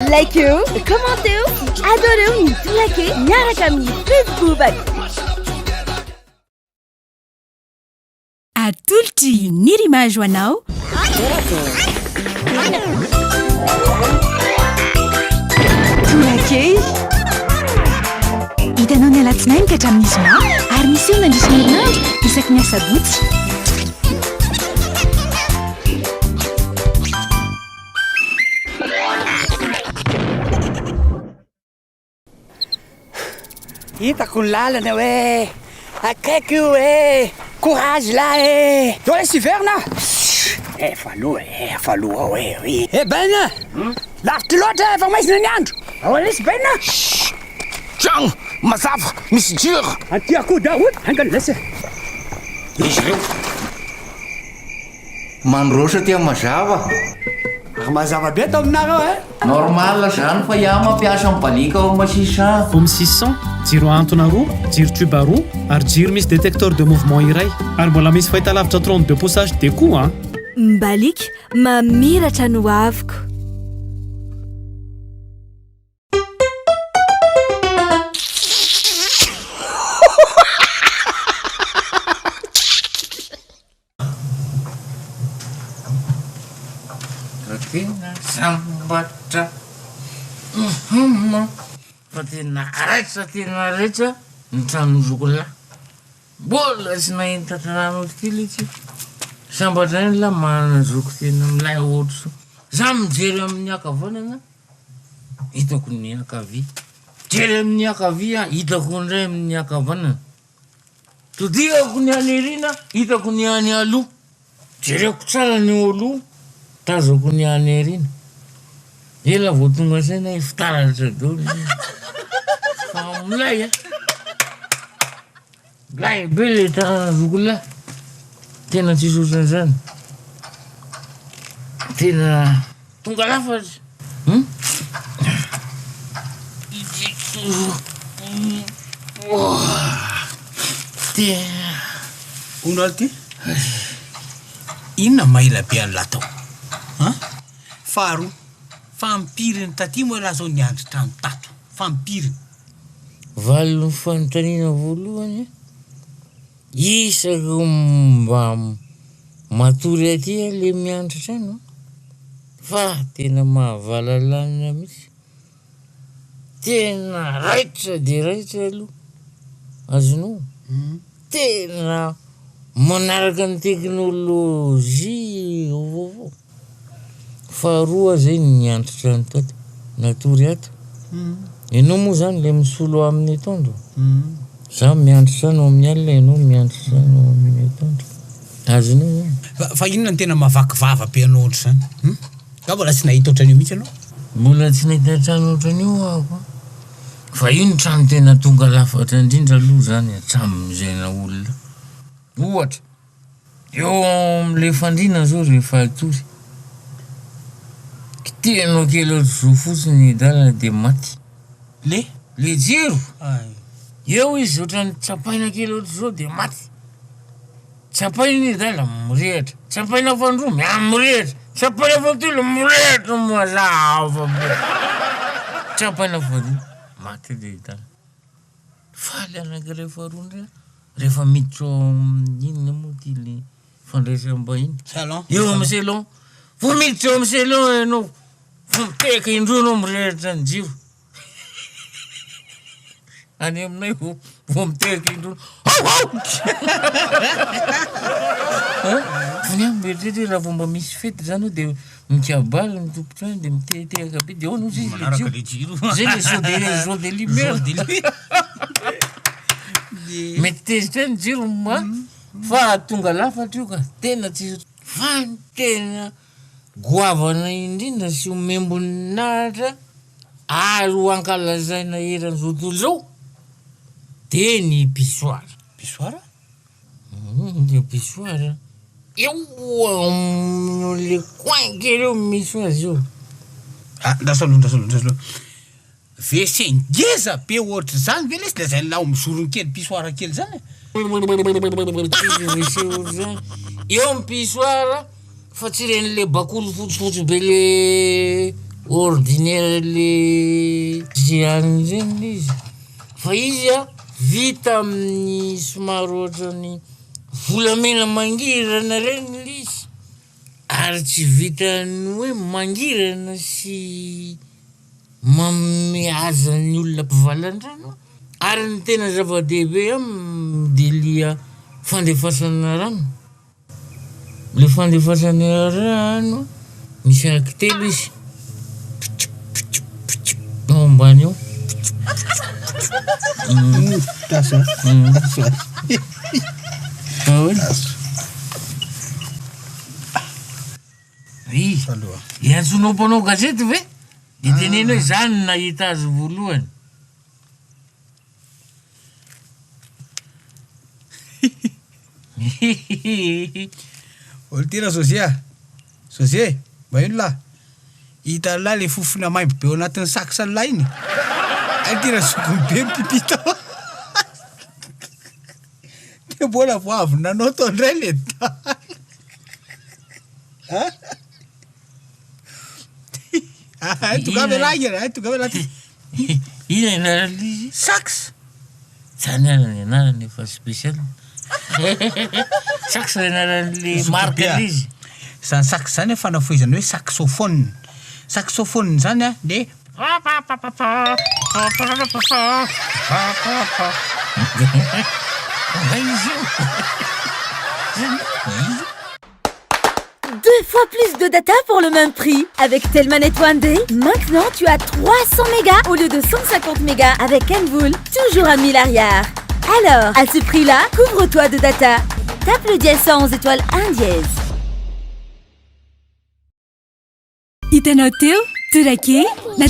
Likeo, commenteo, adoreo ny tolake miaraka amin'ny Facebook. Atolotry ny rimazo anao. Tolake hitanao ny alatsinainy ka hatramin'ny zoma ary misy eo nandrisiny herinandro isaky ny asabotsy. Hitako ny lalana hoe akaiky io courage là Dô laisse hiverna efa aloha oui ben lavitra loatra efa maizina ny andro aoanesy ben Tragno mazava misy jiro anty akoho daholo angany laisse izy ireo mandrosa tia mazava ary mazava be atao aminareo normal zany fa iah mampiasa mibalika ao masisa Pomme 600, jiro antona roa, jiro tuba roa, ary jiro misy détecteur de mouvement iray. Ary mbola misy fahitalavitra 32 poussage dia koa Mbalik mamiratra no aviko. tena sambatra fa tena rehetra ny tranozokolahy mbola tsy nahita tanàna tily itsy sambatra iny la manana zoko tena milay ohatro za mijery amin'ny akavanana hitako ny akavia jery amin'ny akavia hitako ndray amin'ny akavanana todihako ny any erina hitako ny any aloha jereko tsara ny oloha tazako ny any erina ela vao tonga saina fitaratra dolo fa milay lay be le tanazokolahy tena tsisy ohatran'izany tena tonga lafatra onalo ty inona maila be any latao faharoa fampiriny taty moa raha zao ny andro trano tato fampiriny valony fanontaniana voalohany isaky mba matory aty le miandro trano fa tena mahavalalana mihitsy tena raitra de raitra aloha azonao tena manaraka ny teknôlôzia vaovao faharoa zay ny andro trano tato natory ato ianao moa zany le misolo amin'ny atoandro za miandro trano amin'ny alina ianao miandro trano amin'ny atoandro azonao zany fa inona ny tena mavakivava be anao ohatry zany ka mbola tsy nahita ohatran'io mihitsy anao mbola tsy nahita trano ohatran'io ako fa io ny trano tena tonga lafatra indrindra aloha zany hatramin'izayna olona ohatra eo am'le fandrina zao rehefa atory kitianao kely ohatry zao fotsiny dalana de maty le jiro eo izy ohatrany tsapaina kely ohatry zao de maty tsapaina dala mirehatra tsapaina fandroa mirehatra tsapaina fatolo mirehatra mazava be tsapaina fandroa maty de dala faly anankiray faharoa ndray rehefa miditra inona moa ty le fandraisam-bahiny eo amin'ny salon vo miditra eo amin'ny salon ianao vo miteka indroa anao mirehatra ny jiro any aminay vo miteka indroa fony any mberitretra raha vao mba misy fety zany de mikabaly ny tompotrany de mitetehaka be de ao no zay le jiro zay le jour de lumière mety tezitra ny jiro fa tonga lafatra io ka tena tsisy fa ny tena goavana indrindra sy omembony nahatra ary ho ankalazaina eran'izao tontolo zao de ny pisoara de pisoara eo le coin kely eo misy azy io ndasolo WC ngeza be ohatry zany ve lesy de zay lao misorony kely pisoara kely zany eo amin'ny pisoara fa tsy ren'le bakolo fotsifotsy be le ordinaire le ziany regny izy fa izy a vita amin'ny somary ohatrany volamena mangirana regny izy ary tsy vitany hoe mangirana sy mamihaza ny olona mpivalan-drano ary ny tena zava-dehibe am de lia fandefasana rano le fandefasana rano misy anankitelo izy ao ambany ao iantsonao mpanao gazety ve de teneno hoe zany nahita azy voalohany olo tira Zosia mba ino lahy hita lahy le fofona maimbo be ao anatin'ny saksa lahy iny tira sokony be mipipita de mbola voavy nanao tondray le ina anarany izy sax zany anany anarany efa spécial sax anarany le marque izy zany sax zany fanafoizany hoe saxophone zany a de Deux fois plus de data pour le même prix. Avec Telmanet One Day, maintenant tu as 300 mégas au lieu de 150 mégas avec Envoul, toujours à 1000 arrière. Alors, à ce prix-là, couvre-toi de data. Tape le dièse 111 étoile 1 dièse. Itanao teo, Turaki, na